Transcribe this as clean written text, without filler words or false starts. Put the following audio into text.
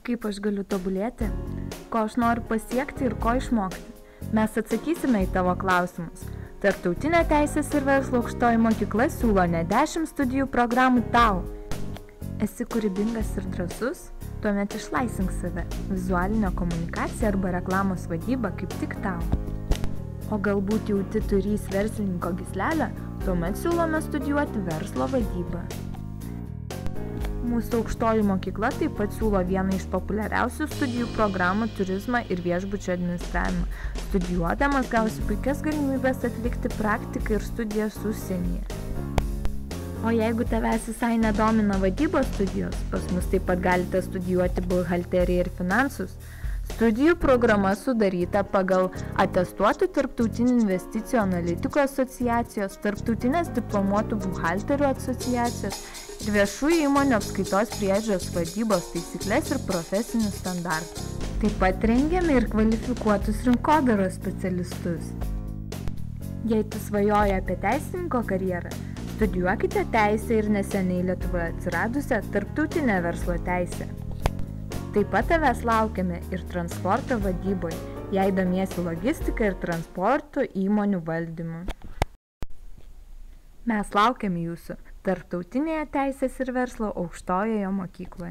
Kaip aš galiu tobulėti? Ko aš noriu pasiekti ir ko išmokti? Mes atsakysime į tavo klausimus. Tarptautinė teisės ir verslo aukštoji mokykla siūlo net 10 studijų programų tau. Esi kūrybingas ir drąsus? Tuomet išlaisvink save. Vizualinė komunikacija arba reklamos vadyba kaip tik tau. O galbūt jauti turys verslininko gyslelę? Tuomet siūlome studijuoti verslo vadybą. Mūsų aukštoji mokykla taip pat siūlo vieną iš populiariausių studijų programų turizmą ir viešbučio administravimą. Studijuodamas gausi puikias galimybės atlikti praktiką ir studijas užsienyje. O jeigu tavęs visai nedomina vadybos studijos, pas mus taip pat galite studijuoti buhalteriją ir finansus. Studijų programa sudaryta pagal atestuotų Tarptautinių investicijų analitikų asociacijos, Tarptautinės diplomuotų buhalterių asociacijos ir viešųjų įmonių apskaitos priežiūros vadybos taisyklės ir profesinius standartus. Taip pat rengiame ir kvalifikuotus rinkodaros specialistus. Jei tu svajoji apie teisininko karjerą, studijuokite teisę ir neseniai Lietuvoje atsiradusią tarptautinę verslo teisę. Taip pat tavęs laukiame ir transporto vadyboje, jei domiesi logistika ir transporto įmonių valdymu. Mes laukiame jūsų Tarptautinėje teisės ir verslo aukštojoje mokykloje.